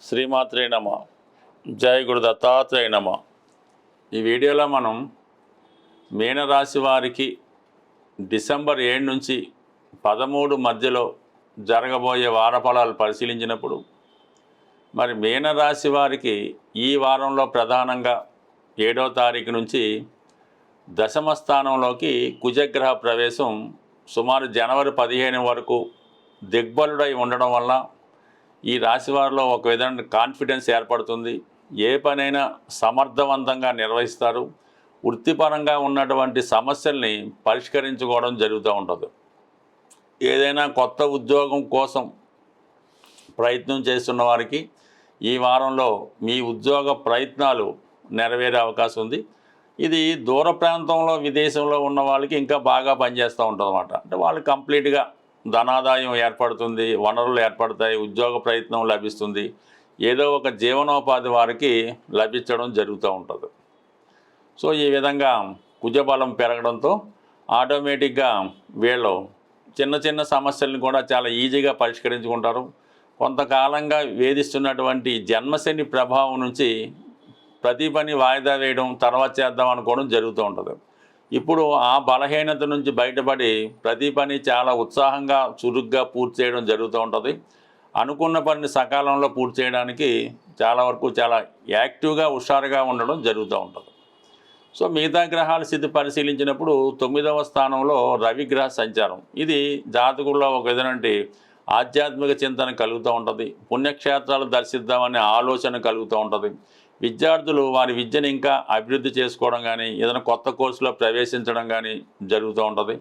శ్రీమాత్రే నమ. జై గురు దత్తాత్రేయ నమ. ఈ వీడియోలో మనం మీనరాశి వారికి డిసెంబర్ 7 నుంచి 13 మధ్యలో జరగబోయే వారఫలాలు పరిశీలించినప్పుడు మరి మీనరాశి వారికి ఈ వారంలో ప్రధానంగా 7వ తారీఖు నుంచి దశమ స్థానంలోకి కుజగ్రహ ప్రవేశం సుమారు జనవరి 15 వరకు దిగ్బలుడై ఉండడం వల్ల ఈ రాశి వారిలో ఒక విధమైన కాన్ఫిడెన్స్ ఏర్పడుతుంది. ఏ పనైనా సమర్థవంతంగా నిర్వహిస్తారు. వృత్తిపరంగా ఉన్నటువంటి సమస్యల్ని పరిష్కరించుకోవడం జరుగుతూ ఉంటుంది. ఏదైనా కొత్త ఉద్యోగం కోసం ప్రయత్నం చేస్తున్న వారికి ఈ వారంలో మీ ఉద్యోగ ప్రయత్నాలు నెరవేరే అవకాశం ఉంది. ఇది దూర ప్రాంతంలో విదేశంలో ఉన్న వాళ్ళకి ఇంకా బాగా పనిచేస్తూ ఉంటుంది అన్నమాట. అంటే వాళ్ళు కంప్లీట్గా ధనాదాయం ఏర్పడుతుంది, వనరులు ఏర్పడతాయి, ఉద్యోగ ప్రయత్నం లభిస్తుంది, ఏదో ఒక జీవనోపాధి వారికి లభించడం జరుగుతూ ఉంటుంది. సో ఈ విధంగా కుజబలం పెరగడంతో ఆటోమేటిక్గా వీళ్ళు చిన్న చిన్న సమస్యలను కూడా చాలా ఈజీగా పరిష్కరించుకుంటారు. కొంతకాలంగా వేధిస్తున్నటువంటి జన్మశని ప్రభావం నుంచి ప్రతి పని వాయిదా వేయడం, తర్వాత చేద్దాం అనుకోవడం జరుగుతూ ఉంటుంది. ఇప్పుడు ఆ బలహీనత నుంచి బయటపడి ప్రతి పని చాలా ఉత్సాహంగా చురుగ్గా పూర్తి చేయడం జరుగుతూ ఉంటుంది. అనుకున్న పనిని సకాలంలో పూర్తి చేయడానికి చాలా వరకు చాలా యాక్టివ్గా హుషారుగా ఉండడం జరుగుతూ ఉంటుంది. సో మిగతా గ్రహాల స్థితి పరిశీలించినప్పుడు 9వ స్థానంలో రవిగ్రహ సంచారం. ఇది జాతకుల్లో ఒక విధమైన ఆధ్యాత్మిక చింతన కలుగుతూ ఉంటుంది. పుణ్యక్షేత్రాలు దర్శిద్దామనే ఆలోచన కలుగుతూ ఉంటుంది. విద్యార్థులు వారి విద్యను ఇంకా అభివృద్ధి చేసుకోవడం కానీ, ఏదైనా కొత్త కోర్సులో ప్రవేశించడం కానీ జరుగుతూ ఉంటుంది.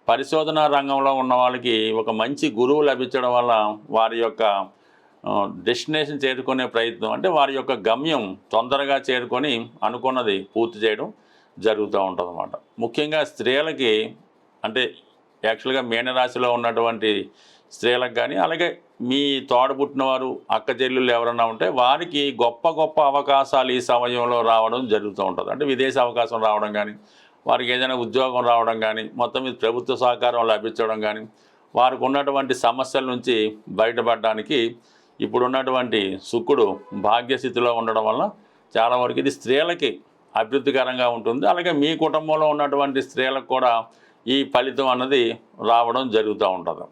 పరిశోధనా రంగంలో ఉన్న వాళ్ళకి ఒక మంచి గురువు లభించడం వల్ల వారి యొక్క డెస్టినేషన్ చేరుకునే ప్రయత్నం, అంటే వారి యొక్క గమ్యం తొందరగా చేరుకొని అనుకున్నది పూర్తి చేయడం జరుగుతూ ఉంటుంది అన్నమాట. ముఖ్యంగా స్త్రీలకి, అంటే యాక్చువల్గా మీనరాశిలో ఉన్నటువంటి స్త్రీలకు కానీ, అలాగే మీ తోడబుట్టినవారు అక్క చెల్లెళ్ళు ఎవరన్నా ఉంటే వారికి గొప్ప గొప్ప అవకాశాలు ఈ సమయంలో రావడం జరుగుతూ ఉంటుంది. అంటే విదేశ అవకాశం రావడం కానీ, వారికి ఏదైనా ఉద్యోగం రావడం కానీ, మొత్తం మీద ప్రభుత్వ సహకారం లభించడం కానీ, వారికి ఉన్నటువంటి సమస్యల నుంచి బయటపడడానికి ఇప్పుడున్నటువంటి శుక్రుడు భాగ్యస్థితిలో ఉండడం వల్ల చాలా వరకు ఇది స్త్రీలకి అభివృద్ధికరంగా ఉంటుంది. అలాగే మీ కుటుంబంలో ఉన్నటువంటి స్త్రీలకు కూడా ఈ ఫలితం అన్నది రావడం జరుగుతూ ఉంటుంది.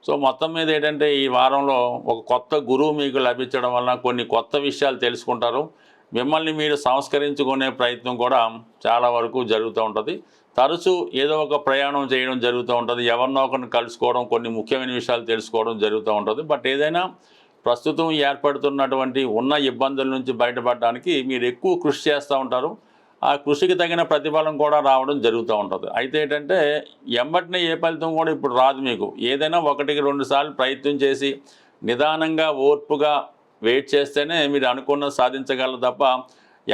సో మొత్తం మీద ఏంటంటే ఈ వారంలో ఒక కొత్త గురువు మీకు లభించడం వల్ల కొన్ని కొత్త విషయాలు తెలుసుకుంటారు. మిమ్మల్ని మీరు సంస్కరించుకునే ప్రయత్నం కూడా చాలా వరకు జరుగుతూ ఉంటుంది. తరచూ ఏదో ఒక ప్రయాణం చేయడం జరుగుతూ ఉంటుంది. ఎవరినో ఒకరిని కలుసుకోవడం, కొన్ని ముఖ్యమైన విషయాలు తెలుసుకోవడం జరుగుతూ ఉంటుంది. బట్ ఏదైనా ప్రస్తుతం ఏర్పడుతున్నటువంటి ఉన్న ఇబ్బందుల నుంచి బయటపడడానికి మీరు ఎక్కువ కృషి చేస్తూ ఉంటారు. ఆ కృషికి తగిన ప్రతిఫలం కూడా రావడం జరుగుతూ ఉంటుంది. అయితే ఏంటంటే ఎంబటినే ఏ ఫలితం కూడా ఇప్పుడు రాదు. మీకు ఏదైనా 1-2 సార్లు ప్రయత్నం చేసి నిదానంగా ఓర్పుగా వెయిట్ చేస్తేనే మీరు అనుకున్నది సాధించగలరు తప్ప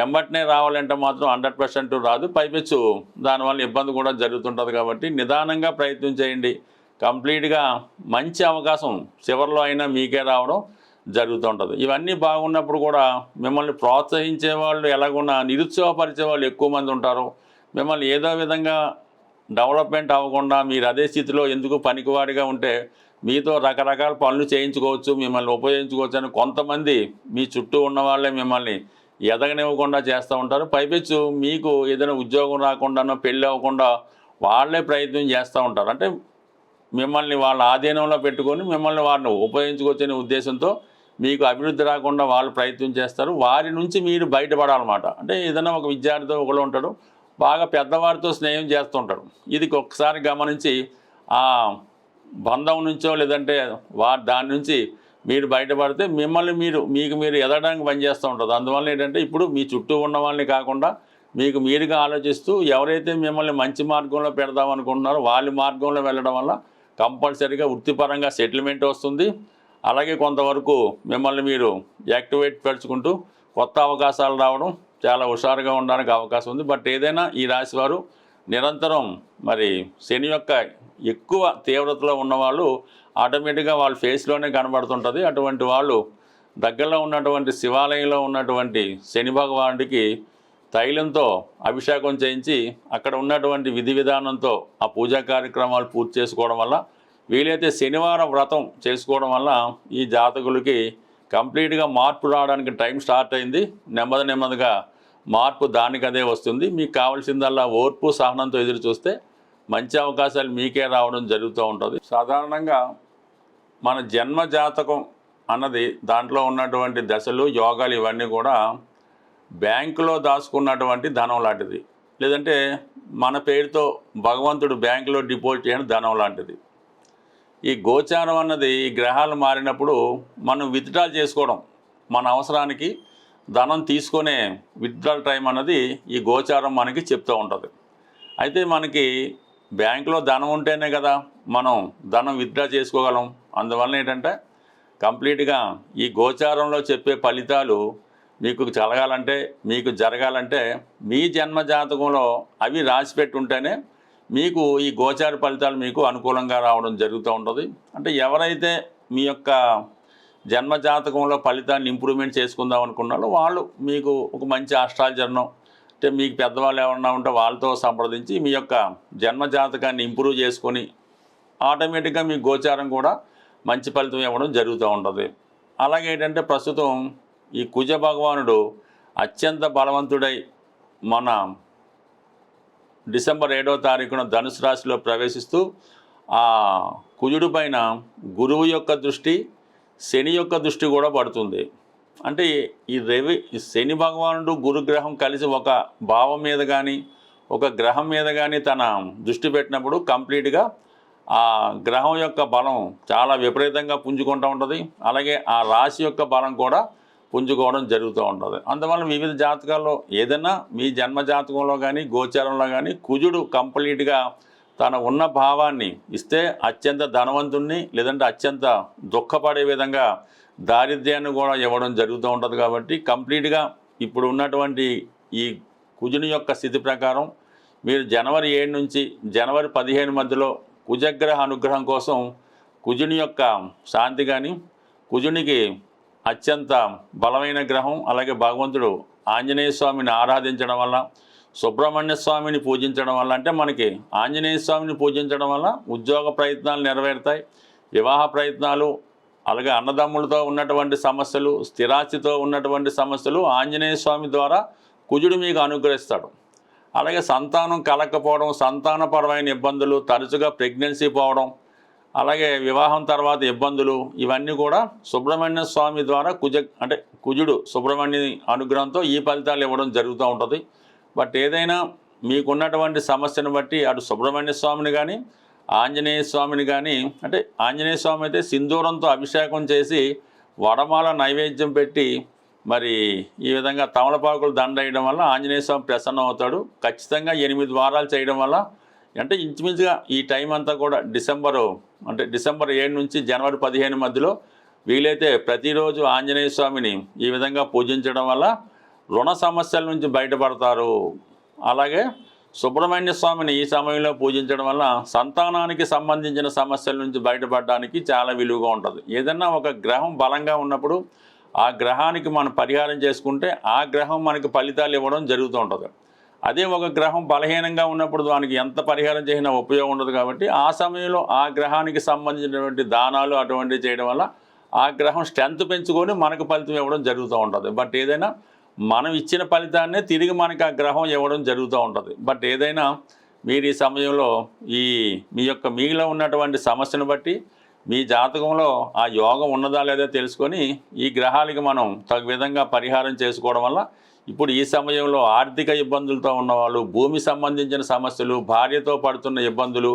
ఎంబటినే రావాలంటే మాత్రం 100% రాదు. పైపెచ్చు దానివల్ల ఇబ్బంది కూడా జరుగుతుంటుంది. కాబట్టి నిదానంగా ప్రయత్నం చేయండి. కంప్లీట్గా మంచి అవకాశం చివరిలో అయినా మీకే రావడం జరుగుతుంటుంది. ఇవన్నీ బాగున్నప్పుడు కూడా మిమ్మల్ని ప్రోత్సహించే వాళ్ళు ఎలాగున్నా నిరుత్సాహపరిచే వాళ్ళు ఎక్కువ మంది ఉంటారు. మిమ్మల్ని ఏదో విధంగా డెవలప్మెంట్ అవ్వకుండా మీరు అదే స్థితిలో ఎందుకు పనికివాడిగా ఉంటే మీతో రకరకాల పనులు చేయించుకోవచ్చు, మిమ్మల్ని ఉపయోగించుకోవచ్చు అని కొంతమంది మీ చుట్టూ ఉన్న వాళ్ళే మిమ్మల్ని ఎదగనివ్వకుండా చేస్తూ ఉంటారు. పైపెచ్చు మీకు ఏదైనా ఉద్యోగం రాకుండానో పెళ్ళి అవ్వకుండా వాళ్ళే ప్రయత్నం చేస్తూ ఉంటారు. అంటే మిమ్మల్ని వాళ్ళ ఆధీనంలో పెట్టుకొని మిమ్మల్ని వారిని ఉపయోగించుకోవచ్చనే ఉద్దేశంతో మీకు అభివృద్ధి రాకుండా వాళ్ళు ప్రయత్నం చేస్తారు. వారి నుంచి మీరు బయటపడాలన్నమాట. అంటే ఏదైనా ఒక విద్యార్థి ఒకళ్ళు ఉంటాడు, బాగా పెద్దవారితో స్నేహం చేస్తుంటాడు. ఇది ఒకసారి గమనించి ఆ బంధం నుంచో లేదంటే దాని నుంచి మీరు బయటపడితే మిమ్మల్ని మీకు మీరు ఎదగడానికి పనిచేస్తూ ఉంటుంది. అందువల్ల ఏంటంటే ఇప్పుడు మీ చుట్టూ ఉన్న వాళ్ళని కాకుండా మీకు మీరుగా ఆలోచిస్తూ ఎవరైతే మిమ్మల్ని మంచి మార్గంలో పెడదాం అనుకుంటున్నారో వాళ్ళ మార్గంలో వెళ్ళడం వల్ల కంపల్సరీగా వృత్తిపరంగా సెటిల్మెంట్ వస్తుంది. అలాగే కొంతవరకు మిమ్మల్ని మీరు యాక్టివేట్ పరుచుకుంటూ కొత్త అవకాశాలు రావడం, చాలా హుషారుగా ఉండడానికి అవకాశం ఉంది. బట్ ఏదైనా ఈ రాశి వారు నిరంతరం మరి శని యొక్క ఎక్కువ తీవ్రతలో ఉన్నవాళ్ళు ఆటోమేటిక్గా వాళ్ళ ఫేస్లోనే కనబడుతుంటుంది. అటువంటి వాళ్ళు దగ్గరలో ఉన్నటువంటి శివాలయంలో ఉన్నటువంటి శని భగవానుడికి తైలంతో అభిషేకం చేయించి అక్కడ ఉన్నటువంటి విధి విధానంతో ఆ పూజా కార్యక్రమాలు పూర్తి చేసుకోవడం వల్ల, వీలైతే శనివారం వ్రతం చేసుకోవడం వల్ల ఈ జాతకులకి కంప్లీట్గా మార్పు రావడానికి టైం స్టార్ట్ అయింది. నెమ్మదిగా మార్పు దానికదే వస్తుంది. మీకు కావాల్సిందల్లా ఓర్పు సహనంతో ఎదురు చూస్తే మంచి అవకాశాలు మీకే రావడం జరుగుతూ ఉంటుంది. సాధారణంగా మన జన్మ జాతకం అన్నది దాంట్లో ఉన్నటువంటి దశలు, యోగాలు ఇవన్నీ కూడా బ్యాంకులో దాచుకున్నటువంటి ధనం లాంటిది. లేదంటే మన పేరుతో భగవంతుడు బ్యాంకులో డిపాజిట్ చేయని ధనం లాంటిది. ఈ గోచారం అన్నది ఈ గ్రహాలు మారినప్పుడు మనం విత్డ్రా చేసుకోవడం, మన అవసరానికి ధనం తీసుకునే విత్డ్రాల్ టైం అన్నది ఈ గోచారం మనకి చెప్తూ ఉంటుంది. అయితే మనకి బ్యాంకులో ధనం ఉంటేనే కదా మనం ధనం విత్డ్రా చేసుకోగలం. అందువల్ల ఏంటంటే కంప్లీట్గా ఈ గోచారంలో చెప్పే ఫలితాలు మీకు కలగాలంటే, మీకు జరగాలంటే మీ జన్మ జాతకంలో అవి రాసిపెట్టి ఉంటేనే మీకు ఈ గోచార ఫలితాలు మీకు అనుకూలంగా రావడం జరుగుతూ ఉంటుంది. అంటే ఎవరైతే మీ యొక్క జన్మ జాతకంలో ఫలితాన్ని ఇంప్రూవ్మెంట్ చేసుకుందాం అనుకున్నారో వాళ్ళు మీకు ఒక మంచి ఆస్ట్రాలజర్ను, అంటే మీకు పెద్దవాళ్ళు ఎవరన్నా ఉంటే వాళ్ళతో సంప్రదించి మీ యొక్క జన్మ జాతకాన్ని ఇంప్రూవ్ చేసుకొని ఆటోమేటిక్గా మీ గోచారం కూడా మంచి ఫలితం ఇవ్వడం జరుగుతూ ఉంటుంది. అలాగే ఏంటంటే ప్రస్తుతం ఈ కుజ భగవానుడు అత్యంత బలవంతుడై మన డిసెంబర్ 7వ తారీఖున ధనుసు రాశిలో ప్రవేశిస్తూ ఆ కుజుడి పైన గురువు యొక్క దృష్టి, శని యొక్క దృష్టి కూడా పడుతుంది. అంటే ఈ శని భగవానుడు గురుగ్రహం కలిసి ఒక భావం మీద కానీ ఒక గ్రహం మీద కానీ తన దృష్టి పెట్టినప్పుడు కంప్లీట్గా ఆ గ్రహం యొక్క బలం చాలా విపరీతంగా పుంజుకుంటూ ఉంటుంది. అలాగే ఆ రాశి యొక్క బలం కూడా పుంజుకోవడం జరుగుతూ ఉంటుంది. అందువల్ల వివిధ జాతకాల్లో ఏదైనా మీ జన్మ జాతకంలో కానీ గోచారంలో కానీ కుజుడు కంప్లీట్గా తన ఉన్న భావాన్ని ఇస్తే అత్యంత ధనవంతుణ్ణి, లేదంటే అత్యంత దుఃఖపడే విధంగా దారిద్ర్యాన్ని కూడా ఇవ్వడం జరుగుతూ ఉంటుంది. కాబట్టి కంప్లీట్గా ఇప్పుడు ఉన్నటువంటి ఈ కుజుని యొక్క స్థితి ప్రకారం మీరు జనవరి 7 నుంచి జనవరి 15 మధ్యలో కుజగ్రహ అనుగ్రహం కోసం కుజుని యొక్క శాంతి కానీ, కుజునికి అత్యంత బలమైన గ్రహం, అలాగే భగవంతుడు ఆంజనేయ స్వామిని ఆరాధించడం వల్ల, సుబ్రహ్మణ్య స్వామిని పూజించడం వల్ల, అంటే మనకి ఆంజనేయ స్వామిని పూజించడం వల్ల ఉద్యోగ ప్రయత్నాలు నెరవేరుతాయి, వివాహ ప్రయత్నాలు, అలాగే అన్నదమ్ములతో ఉన్నటువంటి సమస్యలు, స్థిరాస్తితో ఉన్నటువంటి సమస్యలు ఆంజనేయ స్వామి ద్వారా కుజుడు మీకు అనుగ్రహిస్తాడు. అలాగే సంతానం కలగకపోవడం, సంతానపరమైన ఇబ్బందులు, తరచుగా ప్రెగ్నెన్సీ పోవడం, అలాగే వివాహం తర్వాత ఇబ్బందులు, ఇవన్నీ కూడా సుబ్రహ్మణ్య స్వామి ద్వారా కుజుడు సుబ్రహ్మణ్య అనుగ్రహంతో ఈ ఫలితాలు ఇవ్వడం జరుగుతూ ఉంటుంది. బట్ ఏదైనా మీకున్నటువంటి సమస్యను బట్టి అటు సుబ్రహ్మణ్య స్వామిని కానీ ఆంజనేయ స్వామిని కానీ, అంటే ఆంజనేయ స్వామి అయితే సింధూరంతో అభిషేకం చేసి వడమాల నైవేద్యం పెట్టి మరి ఈ విధంగా తమలపాకులు దండ వేయడం వల్ల ఆంజనేయ స్వామి ప్రసన్నం అవుతాడు. ఖచ్చితంగా 8 వారాలు చేయడం వల్ల, అంటే ఇంచుమించుగా ఈ టైం అంతా కూడా డిసెంబర్ 7 నుంచి జనవరి 15 మధ్యలో వీలైతే ప్రతిరోజు ఆంజనేయ స్వామిని ఈ విధంగా పూజించడం వల్ల రుణ సమస్యల నుంచి బయటపడతారు. అలాగే సుబ్రహ్మణ్య స్వామిని ఈ సమయంలో పూజించడం వల్ల సంతానానికి సంబంధించిన సమస్యల నుంచి బయటపడడానికి చాలా విలువగా ఉంటుంది. ఏదన్నా ఒక గ్రహం బలంగా ఉన్నప్పుడు ఆ గ్రహానికి మనం పరిహారం చేసుకుంటే ఆ గ్రహం మనకి ఫలితాలు ఇవ్వడం జరుగుతూ ఉంటుంది. అదే ఒక గ్రహం బలహీనంగా ఉన్నప్పుడు దానికి ఎంత పరిహారం చేసినా ఉపయోగం ఉండదు. కాబట్టి ఆ సమయంలో ఆ గ్రహానికి సంబంధించినటువంటి దానాలు అటువంటివి చేయడం వల్ల ఆ గ్రహం స్ట్రెంత్ పెంచుకొని మనకు ఫలితం ఇవ్వడం జరుగుతూ ఉంటుంది. బట్ ఏదైనా మనం ఇచ్చిన ఫలితాన్నే తిరిగి మనకి ఆ గ్రహం ఇవ్వడం జరుగుతూ ఉంటుంది. బట్ ఏదైనా మీరు ఈ సమయంలో మీ యొక్క మీలో ఉన్నటువంటి సమస్యను బట్టి మీ జాతకంలో ఆ యోగం ఉన్నదా లేదా తెలుసుకొని ఈ గ్రహాలకి మనం తగు విధంగా పరిహారం చేసుకోవడం వల్ల ఇప్పుడు ఈ సమయంలో ఆర్థిక ఇబ్బందులతో ఉన్నవాళ్ళు, భూమి సంబంధించిన సమస్యలు, భార్యతో పడుతున్న ఇబ్బందులు,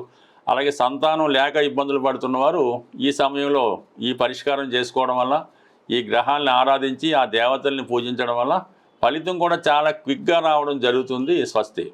అలాగే సంతానం లేక ఇబ్బందులు పడుతున్నవారు ఈ సమయంలో ఈ పరిష్కారం చేసుకోవడం వల్ల, ఈ గ్రహాలను ఆరాధించి ఆ దేవతల్ని పూజించడం వల్ల ఫలితం కూడా చాలా క్విక్గా రావడం జరుగుతుంది. స్వస్తి.